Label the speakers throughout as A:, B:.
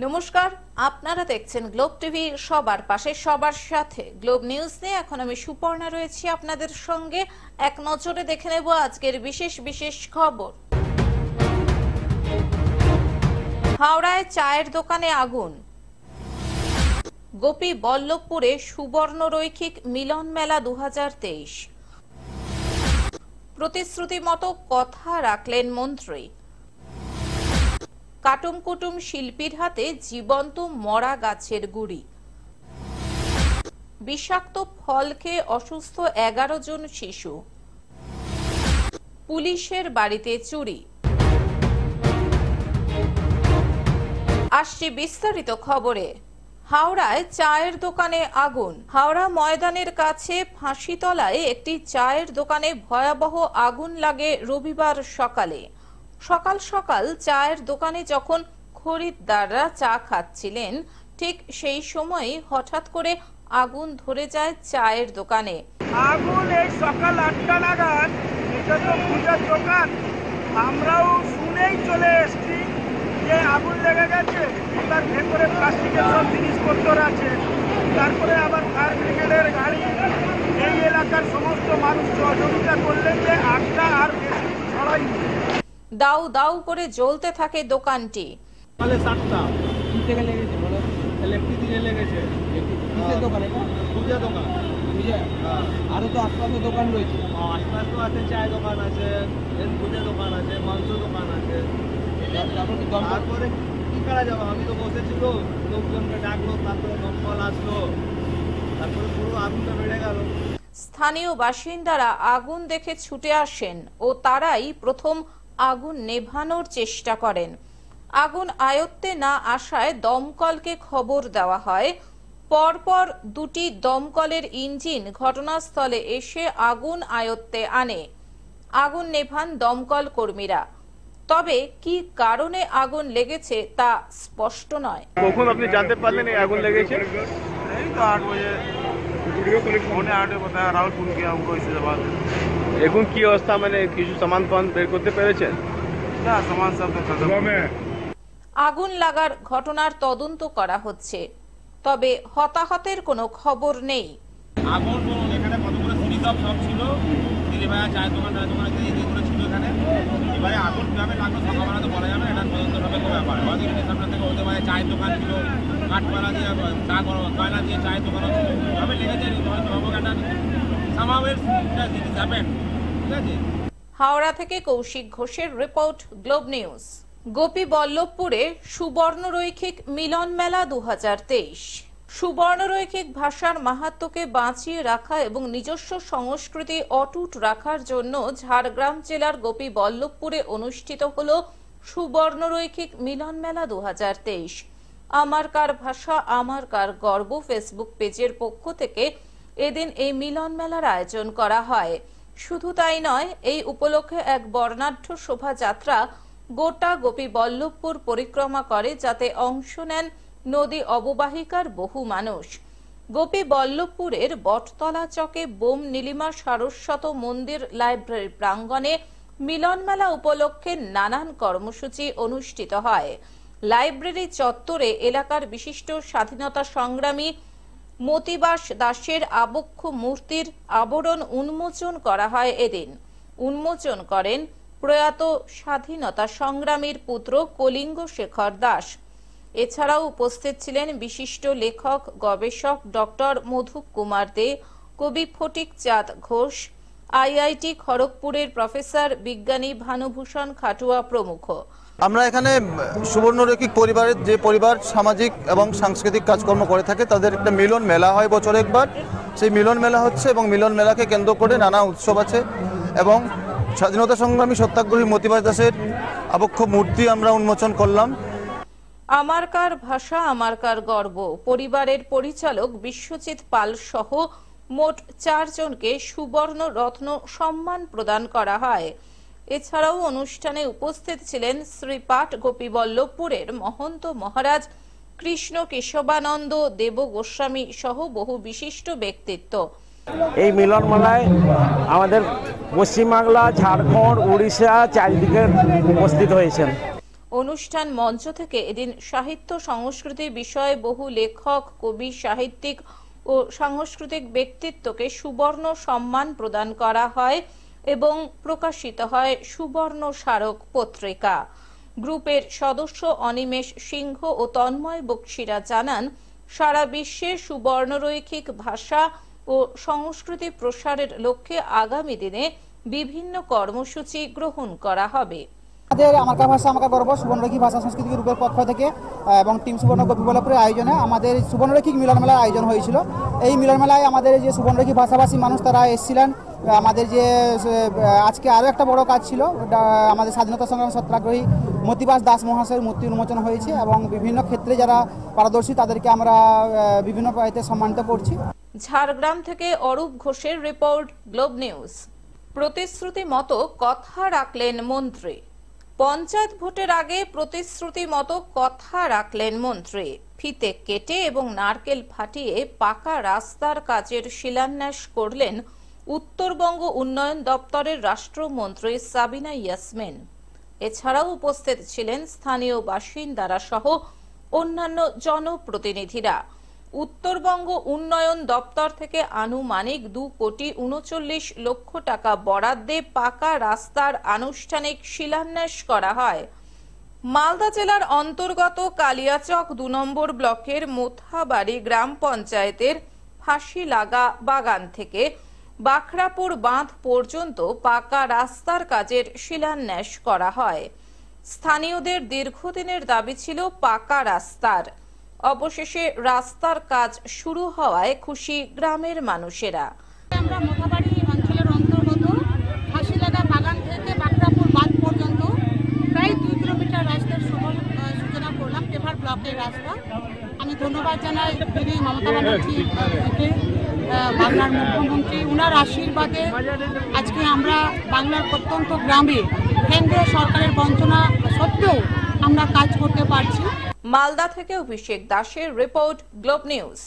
A: নমস্কার, আপনারা দেখছেন গ্লোব টিভি, সবার পাশে সবার সাথে। গ্লোব নিউজ নিয়ে এখন আমি সুপর্ণা রয়েছি আপনাদের সঙ্গে। এক নজরে দেখে নেব আজকের বিশেষ বিশেষ খবর। হাওড়ায় চায়ের দোকানে আগুন। গোপী বল্লভপুরে সুবর্ণ রৈখিক মিলন মেলা 2023। প্রতিশ্রুতি মতো কথা রাখলেন মন্ত্রী। কাটুম কুটুম শিল্পীর হাতে জীবন্ত মরা গাছের গুড়ি। বিষাক্ত ফল খেয়ে অসুস্থ 11 জন শিশু। পুলিশের বাড়িতে চুরি। আসছে বিস্তারিত খবরে। হাওড়ায় চায়ের দোকানে আগুন। হাওড়া ময়দানের কাছে ফাঁসিতলায় একটি চায়ের দোকানে ভয়াবহ আগুন লাগে রবিবার সকালে। সকাল সকাল চায়ের দোকানে যখন খরিদ্দাররা চা খাচ্ছিলেন, ঠিক সেই সময়ই হঠাৎ করে আগুন ধরে যায় চায়ের দোকানে।
B: আগুন এই সকাল 8টা নাগাদ, এটা তো পূজার দোকান, আমরাও শুনেই চলে এসেছি যে আগুন লেগে গেছে। তার ভেতরে প্লাস্টিকের সব জিনিসপত্র আছে। তারপরে আবার ফায়ার ব্রিগেডের গাড়ি, এই এলাকার সমস্ত মানুষ সহযোগিতা করলেন যে আগটা আর বেশি ছড়ায়নি।
A: দাউ দাউ করে জ্বলতে থাকে দোকানটি।
B: সকালে 7টা থেকে লেগেছে, বলো ইলেকট্রিক দিয়ে লেগেছে। কিসের দোকান এটা? পূজা দোকান। পূজা? আরো তো আশপাশে দোকান রয়েছে। আশপাশে তো আছে, চায় দোকান আছে, পূজা দোকান আছে, মাংস দোকান আছে। তারপরে কি করা যাবে? আমি তো বসেছিল, লোকজনকে ডাকলো, তারপরে দমকল আসলো, তারপরে পুরো আগুনটা বেড়ে গেল।
A: স্থানীয় বাসিন্দারা আগুন দেখে ছুটে আসেন ও তারাই প্রথম আগুন নেভানোর চেষ্টা করেন। আগুন আয়ত্তে না আসায় দমকলকে খবর দেওয়া হয়। পরপর দুটি দমকলের ইঞ্জিন ঘটনাস্থলে এসে আগুন আয়ত্তে আনে। আগুন নেভান দমকল কর্মীরা। তবে কি কারণে আগুন লেগেছে তা স্পষ্ট নয়।
C: কখন আপনি জানতে পারলেন এই আগুন লেগেছে?
B: এই তো 8 बजे, 8:30 बताया रावलपुर के हमको इससे जवाब।
C: এখন কি অবস্থা, মানে কিছু সামান পান বের করতে পেরেছেন?
B: क्या सामान सब तो खत्म है।
A: আগুন লাগার ঘটনার তদন্ত করা হচ্ছে, তবে হতাহতের কোনো খবর নেই।
D: আগুন এখানে কতগুলো সিঁড়ি সব ছিল, দিদিভাইয়া চায়ের দোকানটা এইগুলো ছিল এখানে। এবারে আগুন কীভাবে লাগলো সকালবেলা তো বলা যাবে, এটা তদন্তভাবে কোনো ব্যাপার। হয়তো সামনে থেকে হতে পারে চায়ের দোকান ছিল, কাঠপালা দিয়ে চা কয়লা দিয়ে চায়ের দোকানও ছিল, কীভাবে লেগেছে একটা সামাবের জিনিস হ্যাপেন। ঠিক আছে।
A: হাওড়া থেকে কৌশিক ঘোষের রিপোর্ট, গ্লোব নিউজ। গোপী বল্লভপুরে সুবর্ণ রৈখিক মিলন মেলা 2023। সুবর্ণ রৈখিক ভাষার মাহাত্ম্যকে বাঁচিয়ে রাখা এবং নিজস্ব সংস্কৃতি অটুট রাখার জন্য ঝাড়গ্রাম জেলার গোপী বল্লভপুরে অনুষ্ঠিত হল সুবর্ণ রৈখিক মিলন মেলা 2023। আমার কার ভাষা আমার কার গর্ব ফেসবুক পেজের পক্ষ থেকে এদিন এই মিলন মেলার আয়োজন করা হয়। শুধু তাই নয়, এই উপলক্ষে এক বর্ণাঢ্য শোভাযাত্রা গোটা গোপী বল্লভপুর পরিক্রমা করে, যাতে অংশ নেন নদী অববাহিকার বহু মানুষ। গোপী বল্লভপুরের বটতলা চকে বোম নীলিমা সারস্বত মন্দির লাইব্রেরি প্রাঙ্গণে মিলন মেলা উপলক্ষে নানান কর্মসূচি অনুষ্ঠিত হয়। লাইব্রেরি চত্বরে এলাকার বিশিষ্ট স্বাধীনতা সংগ্রামী মতিবাস দাসের আবক্ষ মূর্তির আবরণ উন্মোচন করা হয়। এদিন উন্মোচন করেন প্রয়াত স্বাধীনতা সংগ্রামীর পুত্র কলিঙ্গ শেখর দাস। এছাড়াও উপস্থিত ছিলেন বিশিষ্ট লেখক গবেষক ডক্টর মধু কুমার দে, কবি ফটিক চাঁদ ঘোষ, আইআইটি খড়গপুরের প্রফেসর বিজ্ঞানী ভানুভূষণ খাটুয়া প্রমুখ।
E: আমরা এখানে সুবর্ণ রৈখিক পরিবারের যে পরিবার সামাজিক এবং সাংস্কৃতিক কাজকর্ম করে থাকে তাদের একটা মিলন মেলা হয় বছরে একবার। সেই মিলন মেলা হচ্ছে এবং মিলন মেলাকে কেন্দ্র করে নানা উৎসব আছে এবং স্বাধীনতা সংগ্রামী সত্যাগ্রহী মতিবাস দাসের আবক্ষ মূর্তি আমরা উন্মোচন করলাম।
A: আমার কার ভাষা আমার কার গর্ব পরিবারের পরিচালক বিশ্বজিৎ পাল সহ মোট 4 জনকে সুবর্ণ রত্ন সম্মান প্রদান করা হয়। এছাড়াও অনুষ্ঠানে উপস্থিত ছিলেন শ্রীপাঠ গোপী বল্লভপুরের মহন্ত মহারাজ কৃষ্ণ কেশবানন্দ দেব গোস্বামী সহ বহু বিশিষ্ট ব্যক্তিত্ব।
F: এই মিলন মেলায় আমাদের পশ্চিমবাংলা, ঝাড়খণ্ড, উড়িষ্যা চারিদিকে উপস্থিত হয়েছেন।
A: অনুষ্ঠান মঞ্চ থেকে এদিন সাহিত্য সংস্কৃতি বিষয়ে বহু লেখক, কবি, সাহিত্যিক ও সাংস্কৃতিক ব্যক্তিত্বকে সুবর্ণ সম্মান প্রদান করা হয় এবং প্রকাশিত হয় সুবর্ণ স্মারক পত্রিকা। গ্রুপের সদস্য অনিমেষ সিংহ ও তন্ময় বক্সিরা জানান, সারা বিশ্বে সুবর্ণরৈখিক ভাষা ও সংস্কৃতি প্রসারের লক্ষ্যে আগামী দিনে বিভিন্ন কর্মসূচি গ্রহণ করা হবে।
G: আমার ভাষা আমার গর্ব সুবর্ণরৈখিক ভাষা সংস্কৃতি গ্রুপের পক্ষ থেকে এবং টিম সুবর্ণ গোপীবল্লভপুরের আয়োজনে আমাদের সুবর্ণরৈখিক মিলন মেলার আয়োজন হয়েছিল। এই মিলন মেলায় আমাদের যে সুবর্ণরৈখিক ভাষাভাষী মানুষ তারা এসেছিলেন। আমাদের যে আজকে আরও একটা বড় কাজ ছিল, আমাদের স্বাধীনতা সংগ্রাম সত্যাগ্রহী মতিবাস দাস মহাশয়ের মূর্তি উন্মোচন হয়েছে এবং বিভিন্ন ক্ষেত্রে যারা পারদর্শী তাদেরকে আমরা বিভিন্ন পাইতে সম্মানিত করছি।
A: ঝাড়গ্রাম থেকে অরূপ ঘোষের রিপোর্ট, গ্লোব নিউজ। প্রতিশ্রুতি মতো কথা রাখলেন মন্ত্রী। পঞ্চায়েত ভোটের আগে প্রতিশ্রুতি মতো কথা রাখলেন মন্ত্রী। ফিতে কেটে এবং নারকেল ফাটিয়ে পাকা রাস্তার কাজের শিলান্যাস করলেন উত্তরবঙ্গ উন্নয়ন দপ্তরের রাষ্ট্রমন্ত্রী সাবিনা ইয়াসমিন। এছাড়াও উপস্থিত ছিলেন স্থানীয় বাসিন্দারা সহ অন্যান্য জনপ্রতিনিধিরা। উত্তরবঙ্গ উন্নয়ন দপ্তর থেকে আনুমানিক 2,39,00,000 টাকা বরাদ্দে পাকা রাস্তার আনুষ্ঠানিক শিলান্যাস করা হয়। মালদা জেলার অন্তর্গত কালিয়াচক 2 নম্বর ব্লকের মোথাবাড়ি গ্রাম পঞ্চায়েতের ফাঁসিলাগা বাগান থেকে বাখরাপুর বাঁধ পর্যন্ত পাকা রাস্তার কাজের শিলান্যাস করা হয়। স্থানীয়দের দীর্ঘদিনের দাবি ছিল পাকা রাস্তার। অবশেষে রাস্তার কাজ শুরু হওয়ায় খুশি গ্রামের মানুষেরা।
H: আমরা মোথাবাড়ি অঞ্চলের অন্তর্গত ফাঁসিলাগা বাগান থেকে বাখরাপুর বাঁধ পর্যন্ত প্রায় 2 কিলোমিটার রাস্তার সূচনা করলাম, পেভার ব্লকের রাস্তা। আমি ধন্যবাদ জানাই দিদি মমতা ব্যানার্জিকে, বাংলার মুখ্যমন্ত্রী, উনার আশীর্বাদে আজকে আমরা বাংলার প্রত্যন্ত গ্রামে কেন্দ্র সরকারের বঞ্চনা সত্ত্বেও আমরা কাজ করতে পারছি।
A: মালদা থেকে অভিষেক দাসের রিপোর্ট, গ্লোব নিউজ।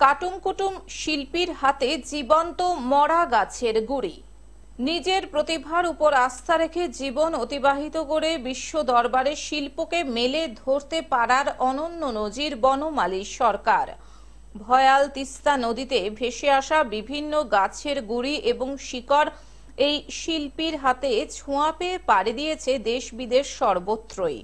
A: কাটুম কুটুম শিল্পীর হাতে জীবন্ত মরা গাছের গুড়ি। নিজের প্রতিভার উপর আস্থা রেখে জীবন অতিবাহিত করে বিশ্ব দরবারে শিল্পকে মেলে ধরতে পারার অনন্য নজির বনমালী সরকার। ভয়াল তিস্তা নদীতে ভেসে আসা বিভিন্ন গাছের গুড়ি এবং শিকড় এই শিল্পীর হাতে ছোঁয়া পেয়ে পাড়ি দিয়েছে দেশ বিদেশ সর্বত্রই।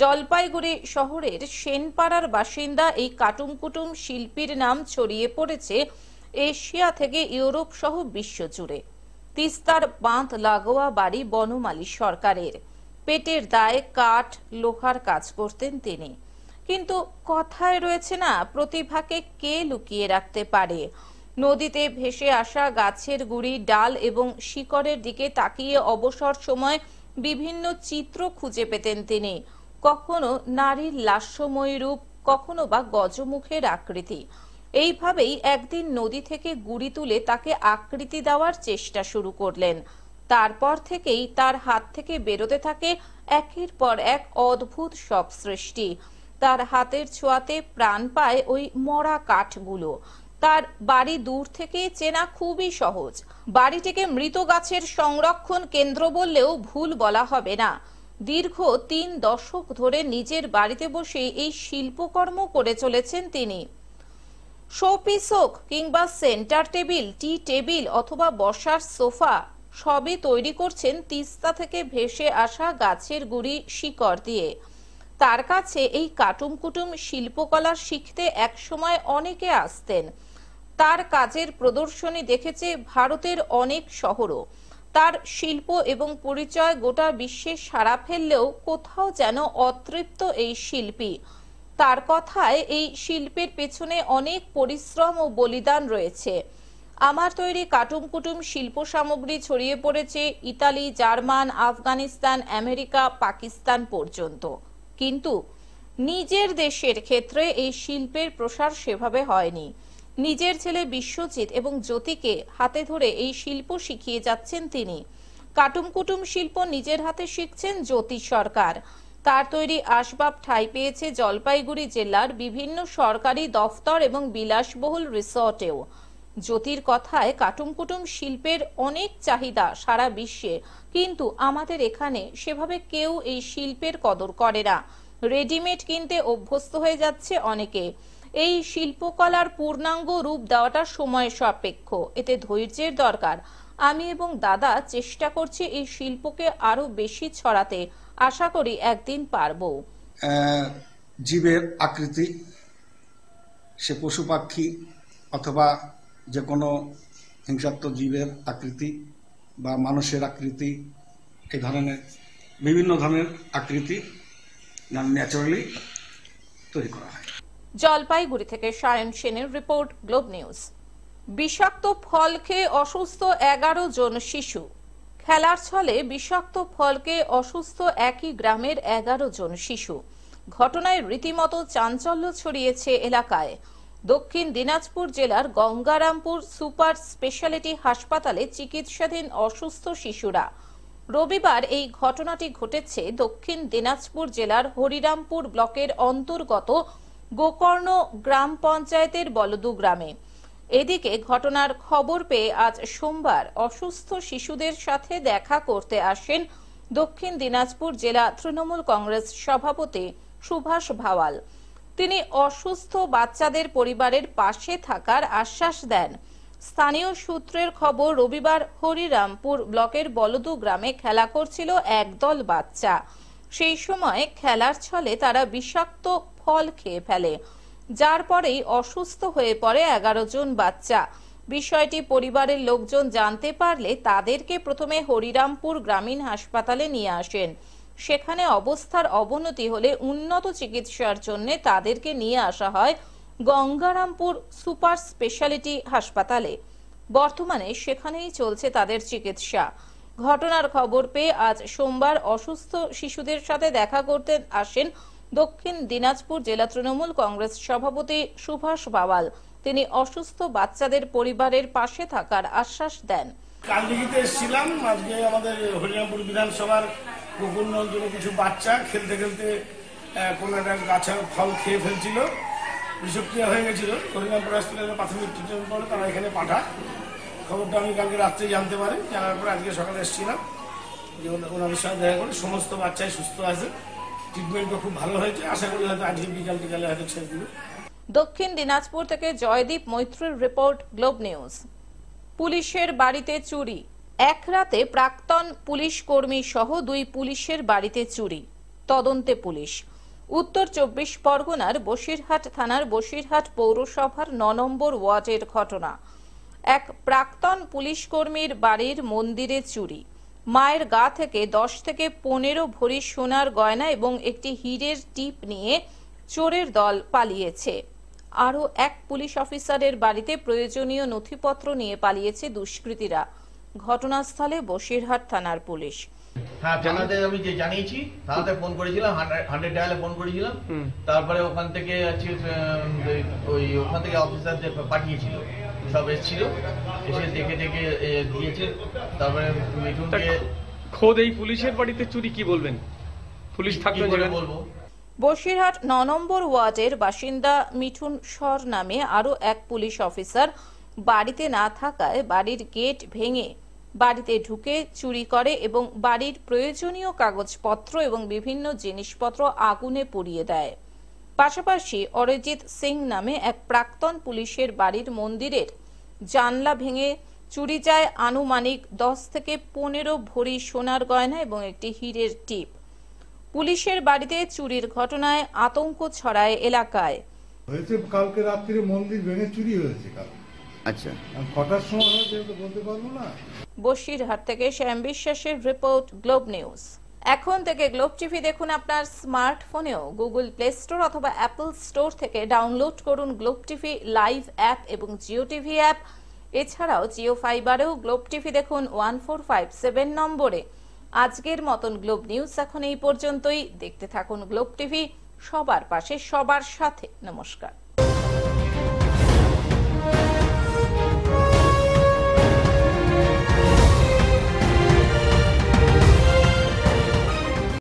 A: জলপাইগুড়ি শহরের সেনপাড়ার বাসিন্দা এই কাটুম কুটুম শিল্পীর নাম ছড়িয়ে পড়েছে এশিয়া থেকে ইউরোপ সহ বিশ্বজুড়ে। তিস্তার বাঁধ লাগোয়া বাড়ি বনমালী সরকারের। পেটের দায়ে কাঠ লোহার কাজ করতেন তিনি, কিন্তু কথায় রয়েছে না, প্রতিভাকে কে লুকিয়ে রাখতে পারে। নদীতে ভেসে আসা গাছের গুড়ি, ডাল এবং শিকড়ের দিকে তাকিয়ে অবসর সময় বিভিন্ন চিত্র খুঁজে পেতেন তিনি। কখনো নারীর লাস্যময়ী রূপ, কখনো বা গজমুখের আকৃতি। এইভাবেই একদিন নদী থেকে গুড়ি তুলে তাকে আকৃতি দেওয়ার চেষ্টা শুরু করলেন। তারপর থেকেই তার হাত থেকে বেরোতে থাকে একের পর এক অদ্ভুত সব সৃষ্টি। তার হাতের ছোঁয়াতে প্রাণ পায় ওই মরা কাঠগুলো। তার বাড়ি দূর থেকে চেনা খুবই সহজ। বাড়িটিকে মৃত গাছের সংরক্ষণ কেন্দ্র বললেও ভুল বলা হবে না। দীর্ঘ 3 দশক ধরে নিজের বাড়িতে বসে এই শিল্পকর্ম করে চলেছেন তিনি। শোপিস হোক কিংবা সেন্টার টেবিল, টি টেবিল অথবা বসার সোফা, সবই তৈরি করছেন তিস্তা থেকে ভেসে আসা গাছের গুড়ি, শিকড় দিয়ে। তার কাছে এই কাটুম কুটুম শিল্পকলা শিখতে একসময় অনেকে আসতেন। তার কাজের প্রদর্শনী দেখেছে ভারতের অনেক শহরও। তার শিল্প এবং পরিচয় গোটা বিশ্বে সাড়া ফেললেও কোথাও যেন অতৃপ্ত এই শিল্পী। তার কথায় এই শিল্পের পেছনে অনেক পরিশ্রম ও বলিদান রয়েছে। আমার তৈরি কাটুম কুটুম শিল্প সামগ্রী ছড়িয়ে পড়েছে Italy, German, Afghanistan, America, Pakistan পর্যন্ত। কিন্তু নিজের দেশের ক্ষেত্রে এই শিল্পের প্রসার সেভাবে হয়নি। নিজের ছেলে বিশ্বজিৎ এবং জ্যোতিকে হাতে ধরে এই শিল্প শিখিয়ে যাচ্ছেন তিনি। কাটুম কুটুম শিল্প নিজের হাতে শিখছেন জ্যোতি সরকার। তার তৈরি আসবাব ঠাঁই পেয়েছে জলপাইগুড়ি জেলার বিভিন্ন সরকারি দফতর এবং বিলাসবহুল রিসর্টেও। জ্যোতির কথায় কাটুমকুটুম শিল্পের অনেক চাহিদা সারা বিশ্বে, কিন্তু আমাদের এখানে সেভাবে কেউ এই শিল্পের কদর করে না। রেডিমেড কিনতে অভ্যস্ত হয়ে যাচ্ছে অনেকে। এই শিল্পকলার পূর্ণাঙ্গ রূপ দেওয়াটা সময় সাপেক্ষ, এতে ধৈর্যের দরকার। আমি এবং দাদা চেষ্টা করছি এই শিল্পকে আরো বেশি ছড়াতে, আশা করি একদিন পারবো।
I: জীবের আকৃতি, সে পশু পাখি অথবা যে কোনো হিংসাত্মক জীবের আকৃতি বা মানুষের আকৃতি, এই ধরনের বিভিন্ন ধরনের আকৃতি ন্যাচারালি তৈরি করা হয়।
A: জলপাইগুড়ি থেকে সায়ন সেনের রিপোর্ট, গ্লোব নিউজ। বিষাক্ত ফল খেয়ে অসুস্থ 11 জন শিশু। খেলার ছলে বিষাক্ত ফল খেয়ে অসুস্থ একই গ্রামের 11 জন শিশু। ঘটনায় রীতিমতো চাঞ্চল্য ছড়িয়েছে এলাকায়। দক্ষিণ দিনাজপুর জেলার গঙ্গারামপুর সুপার স্পেশালিটি হাসপাতালে চিকিৎসাধীন অসুস্থ শিশুরা। রবিবার এই ঘটনাটি ঘটেছে দক্ষিণ দিনাজপুর জেলার হরিরামপুর ব্লকের অন্তর্গত গোকর্ণ গ্রাম পঞ্চায়েতের বলদু গ্রামে। এদিকে ঘটনার খবর পেয়ে আজ সোমবার অসুস্থ শিশুদের সাথে দেখা করতে আসেন দক্ষিণ দিনাজপুর জেলা তৃণমূল কংগ্রেস সভাপতি সুভাষ ভাওয়াল। তিনি অসুস্থ বাচ্চাদের পরিবারের পাশে থাকার আশ্বাস দেন। স্থানীয় সূত্রের খবর, রবিবার হরিরামপুর ব্লকের বলদু গ্রামে খেলা করছিল একদল বাচ্চা। সেই সময় খেলার ছলে তারা বিষাক্ত ফল খেয়ে ফেলে, যার পরেই অসুস্থ হয়ে পড়ে 11 জন বাচ্চা। বিষয়টি পরিবারের লোকজন জানতে পারলে তাদেরকে প্রথমে হরিরামপুর গ্রামীণ হাসপাতালে নিয়ে আসেন। সেখানে অবস্থার অবনতি হলে উন্নত চিকিৎসার জন্য তাদেরকে নিয়ে আসা হয় গঙ্গারামপুর সুপার স্পেশালিটি হাসপাতালে। বর্তমানে সেখানেই চলছে তাদের চিকিৎসা। ঘটনার খবর পেয়ে আজ সোমবার অসুস্থ শিশুদের সাথে দেখা করতে আসেন দক্ষিণ দিনাজপুর জেলা তৃণমূল কংগ্রেস সভাপতি সুভাষ ভাওয়াল। তিনি অসুস্থ বাচ্চাদের পরিবারের পাশে থাকার আশ্বাস দেন।
J: কালদিঘিতে এসেছিলাম, আজকে আমাদের হরিরামপুর বিধানসভার গোকুল অঞ্চলে কিছু বাচ্চা খেলতে খেলতে কোনো একটা গাছের ফল খেয়ে ফেলছিল, বিষক্রিয়া হয়ে গেছিল। হরিরামপুর হাসপাতালে প্রাথমিক ট্রিটমেন্ট করে তারা এখানে পাঠায়। খবরটা আমি কালকে রাত্রে জানতে পারি, জানার পরে আজকে সকালে এসেছিলাম, যে ওনাদের সাথে দেখা করে সমস্ত বাচ্চাই সুস্থ আছে, ট্রিটমেন্টও খুব ভালো হয়েছে। আশা করি হয়তো আজকে বিকাল টিকালে হয়তো ছেড়ে দিল।
A: দক্ষিণ দিনাজপুর থেকে জয়দীপ মৈত্রের রিপোর্ট, গ্লোব নিউজ। পুলিশের বাড়িতে চুরি। এক রাতে প্রাক্তন পুলিশ কর্মী সহ 2 পুলিশের বাড়িতে চুরি, তদন্তে পুলিশ। উত্তর 24 পরগনার বসিরহাট থানার বসিরহাট পৌরসভার 9 নম্বর ওয়ার্ডের ঘটনা। এক প্রাক্তন পুলিশ কর্মীর বাড়ির মন্দিরে চুরি। মায়ের গা থেকে 10 থেকে 15 ভরি সোনার গয়না এবং একটি হীরের টিপ নিয়ে চোরের দল পালিয়েছে। আরও এক পুলিশ অফিসারের বাড়িতে প্রয়োজনীয় নথিপত্র নিয়ে পালিয়েছে দুষ্কৃতীরা। ঘটনাস্থলে বসিরহাট থানার পুলিশ।
K: হ্যাঁ, থানাতে আমি যে জানিয়েছি, থানাতে ফোন করেছিলাম, 100 ডায়ালে ফোন করেছিলাম। তারপরে ওখান থেকে ওখান থেকে অফিসারদের পাঠিয়েছিল, সব এসেছিল, এসে দেখে দিয়েছে। তারপরে মিঠুনকে
C: খোদ এই পুলিশের বাড়িতে চুরি, কি বলবেন? পুলিশ থাকলে
K: বলবো।
A: বসিরহাট 9 নম্বর ওয়ার্ডের বাসিন্দা মিঠুন সর নামে আরও এক পুলিশ অফিসার বাড়িতে না থাকায় বাড়ির গেট ভেঙে বাড়িতে ঢুকে চুরি করে এবং বাড়ির প্রয়োজনীয় কাগজপত্র এবং বিভিন্ন জিনিসপত্র আগুনে পুড়িয়ে দেয়। পাশাপাশি অরিজিৎ সিং নামে এক প্রাক্তন পুলিশের বাড়ির মন্দিরের জানলা ভেঙে চুরি যায় আনুমানিক 10 থেকে 15 ভরি সোনার গয়না এবং একটি হীরের টিপ। পুলিশের বাড়িতে চুরির ঘটনায় আতঙ্ক ছড়ায় এলাকায়।
L: হয়েছে কালকে রাত্রে মন্দির ভেঙে চুরি হয়েছে। আচ্ছা, কটার সময় হয়েছে বলতে পারবো না।
A: বসিরহাট থেকে শ্যাম বিশ্বাসের রিপোর্ট, গ্লোব নিউজ। এখন থেকে গ্লোব টিভি দেখুন আপনার স্মার্টফোনেও। গুগল প্লে স্টোর অথবা অ্যাপল স্টোর থেকে ডাউনলোড করুন গ্লোব টিভি লাইভ অ্যাপ এবং জিও টিভি অ্যাপ। এছাড়াও জিও ফাইবারেও গ্লোব টিভি দেখুন 1457 নম্বরে। আজকের মতন গ্লোব নিউজ এখন এই পর্যন্তই। দেখতে থাকুন গ্লোব টিভি, সবার পাশে সবার সাথে। নমস্কার।